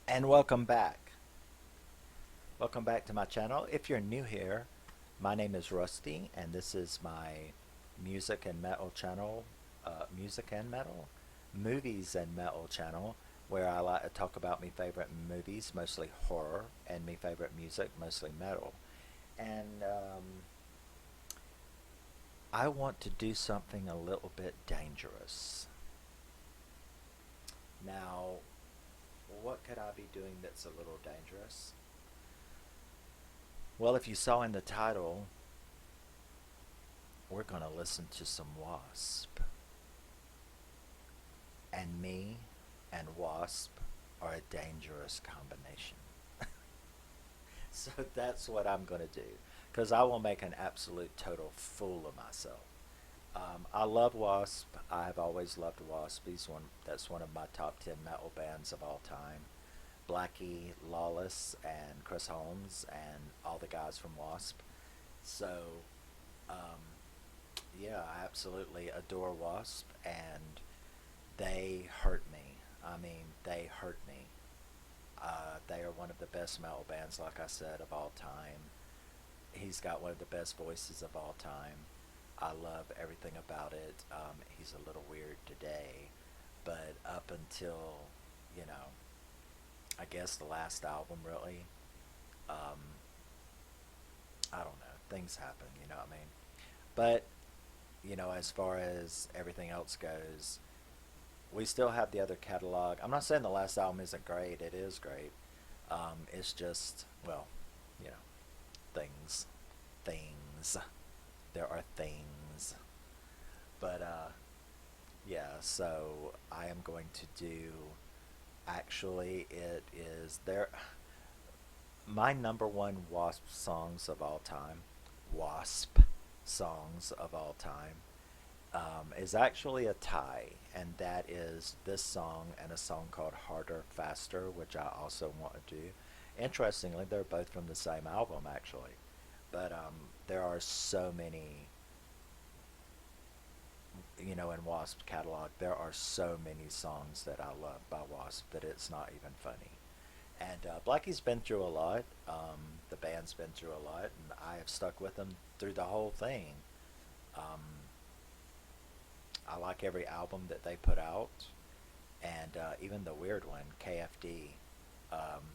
And welcome back. Welcome back to my channel. If you're new here, my name is Rusty, and this is my music and metal channel, music and metal, movies and metal channel, where I like to talk about my favorite movies, mostly horror, and my favorite music, mostly metal. And I want to do something a little bit dangerous. Now, what could I be doing that's a little dangerous? Well, if you saw in the title, we're going to listen to some W.A.S.P. And me and W.A.S.P. are a dangerous combination. So that's what I'm going to do. Because I will make an absolute total fool of myself. I love W.A.S.P. I've always loved W.A.S.P. That's one of my top 10 metal bands of all time. Blackie, Lawless, and Chris Holmes, and all the guys from W.A.S.P. So, um, yeah, I absolutely adore W.A.S.P. and they hurt me. I mean, they hurt me. They are one of the best metal bands, like I said, of all time. He's got one of the best voices of all time. I love everything about it. He's a little weird today, but up until, you know, I guess the last album, really, um, I don't know, things happen, you know what I mean? But, as far as everything else goes, we still have the other catalog. I'm not saying the last album isn't great, it is great. It's just, well, you know, things. Things. There are things. But, yeah, so I am going to do, actually, it is there. My number one W.A.S.P. songs of all time, W.A.S.P. songs of all time, is actually a tie, and that is this song and a song called Harder, Faster, which I also want to do. Interestingly, they're both from the same album, actually. But there are so many, in W.A.S.P. catalog, there are so many songs that I love by W.A.S.P. that it's not even funny. And Blackie's been through a lot. The band's been through a lot, and I have stuck with them through the whole thing. Um, I like every album that they put out, and even the weird one, KFD, um,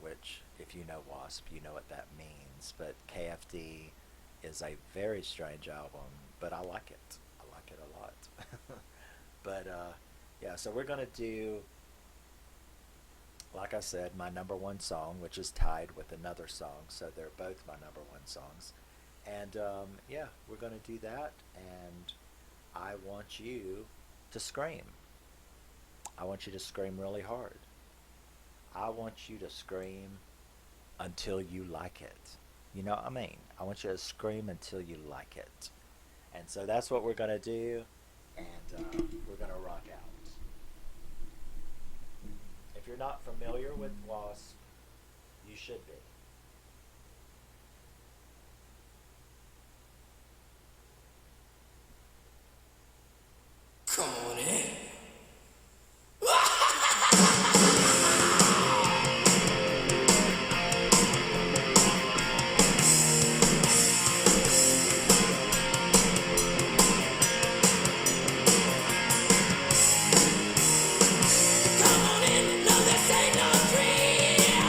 which, if you know W.A.S.P., you know what that means. But KFD is a very strange album, but I like it. I like it a lot. But yeah, so we're gonna do, like I said, my number one song, which is tied with another song, so they're both my number one songs. And yeah, we're gonna do that, and I want you to scream. I want you to scream really hard. I want you to scream until you like it. You know what I mean? I want you to scream until you like it. And so that's what we're going to do, and we're going to rock out. If you're not familiar with W.A.S.P., you should be. Come on in. Come on in, no, this ain't no dream.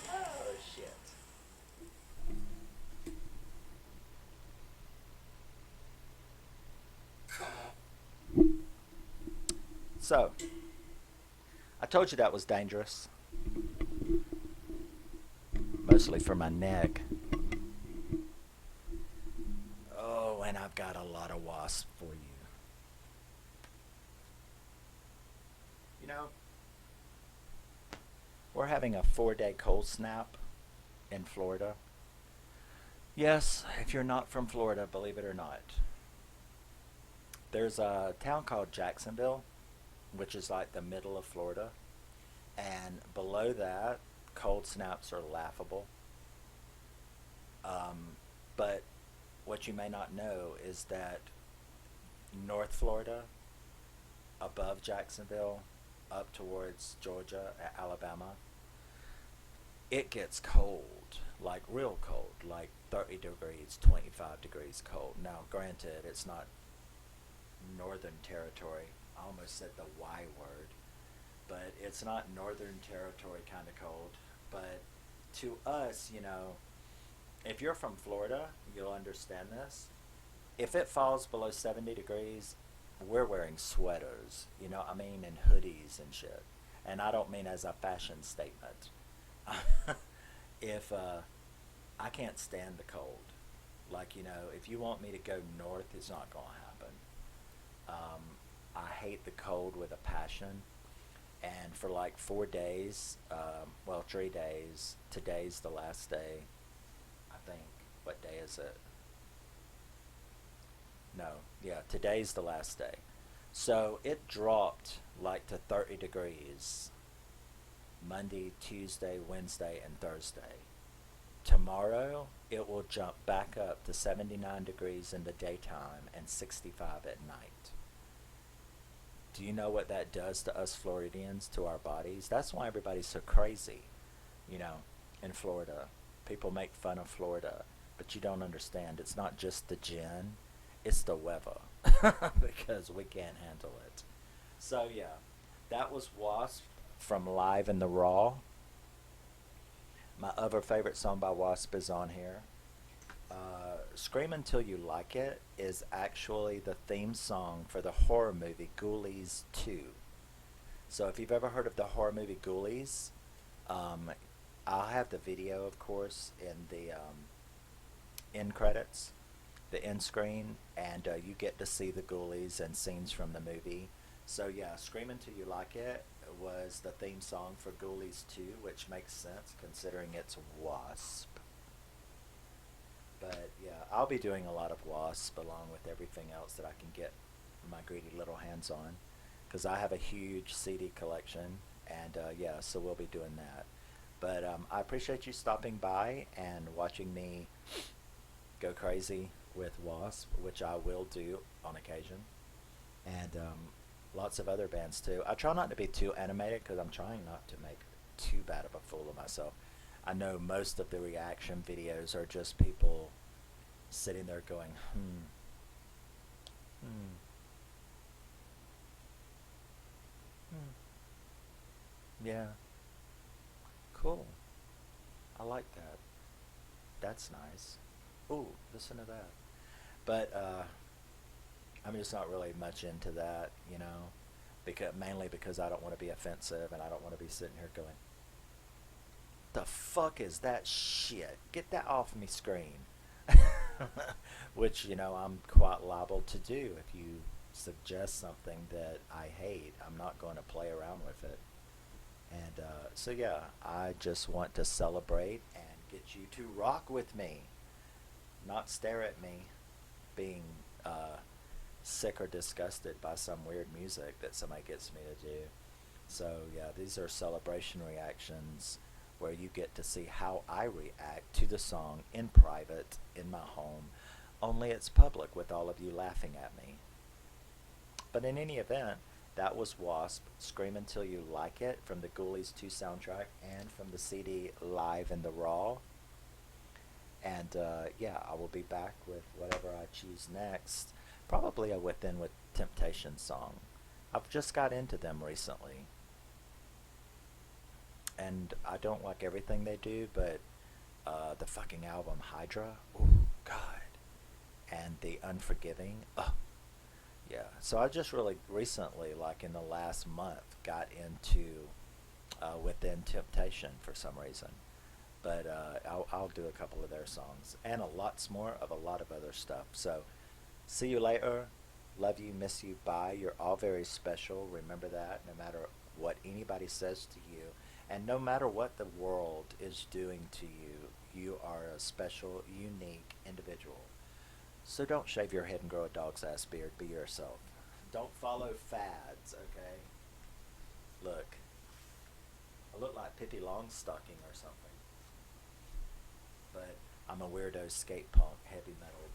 Oh shit. So, I told you that was dangerous. Mostly for my neck. Oh, and I've got a lot of wasp for you. You know, we're having a 4-day cold snap in Florida. Yes, if you're not from Florida, believe it or not. There's a town called Jacksonville, which is like the middle of Florida. And below that, cold snaps are laughable. But what you may not know is that North Florida, above Jacksonville, up towards Georgia, Alabama, it gets cold, like real cold, like 30 degrees, 25 degrees cold. Now, granted, it's not Northern Territory. I almost said the Y word, but it's not Northern Territory kind of cold. But to us, if you're from Florida, you'll understand this. If it falls below 70 degrees, we're wearing sweaters, I mean, and hoodies and shit. And I don't mean as a fashion statement. If I can't stand the cold, like, if you want me to go north, it's not going to happen. I hate the cold with a passion. And for like 4 days, well, 3 days, today's the last day, I think. What day is it? No, yeah, today's the last day. So it dropped like to 30 degrees Monday, Tuesday, Wednesday, and Thursday. Tomorrow, it will jump back up to 79 degrees in the daytime and 65 at night. Do you know what that does to us Floridians, to our bodies? That's why everybody's so crazy, you know, in Florida. People make fun of Florida, but you don't understand. It's not just the gin, it's the weather, because we can't handle it. So, yeah, that was W.A.S.P. from Live in the Raw. My other favorite song by W.A.S.P. is on here. Scream Until You Like It is actually the theme song for the horror movie Ghoulies 2. So if you've ever heard of the horror movie Ghoulies, I'll have the video, of course, in the end credits, the end screen, and you get to see the Ghoulies and scenes from the movie. So yeah, Scream Until You Like It was the theme song for Ghoulies 2, which makes sense considering it's WASP. But yeah, I'll be doing a lot of WASP along with everything else that I can get my greedy little hands on. Because I have a huge CD collection, and yeah, so we'll be doing that. But I appreciate you stopping by and watching me go crazy with WASP, which I will do on occasion, and lots of other bands too. I try not to be too animated because I'm trying not to make too bad of a fool of myself. I know most of the reaction videos are just people sitting there going, hmm, hmm, yeah, cool. I like that. That's nice. Ooh, listen to that. But I'm just not really much into that, you know, because mainly because I don't want to be offensive and I don't want to be sitting here going, "The fuck is that shit? Get that off me screen." Which, you know, I'm quite liable to do if you suggest something that I hate. I'm not going to play around with it. And so, yeah, I just want to celebrate and get you to rock with me, not stare at me being sick or disgusted by some weird music that somebody gets me to do. So, yeah, these are celebration reactions where you get to see how I react to the song in private in my home, only it's public with all of you laughing at me. But in any event, that was Wasp, Scream Until You Like It from the Ghoulies 2 soundtrack and from the CD Live in the Raw. And yeah, I will be back with whatever I choose next. Probably a Within with Temptation song. I've just got into them recently. And I don't like everything they do, but the fucking album Hydra, oh god, and the Unforgiving, yeah. So I just really recently, like in the last month, got into Within Temptation for some reason. But I'll do a couple of their songs and a lots more of a lot of other stuff. So see you later. Love you, miss you, bye. You're all very special. Remember that no matter what anybody says to you. And no matter what the world is doing to you, you are a special, unique individual. So don't shave your head and grow a dog's ass beard. Be yourself. Don't follow fads, okay? Look, I look like Pippi Longstocking or something. But I'm a weirdo skate punk heavy metal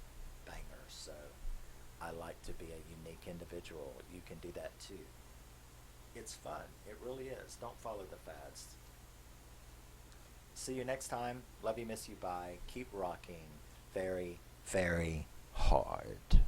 banger, so I like to be a unique individual. You can do that too. It's fun. It really is. Don't follow the fads. See you next time. Love you, miss you, bye. Keep rocking very, very hard.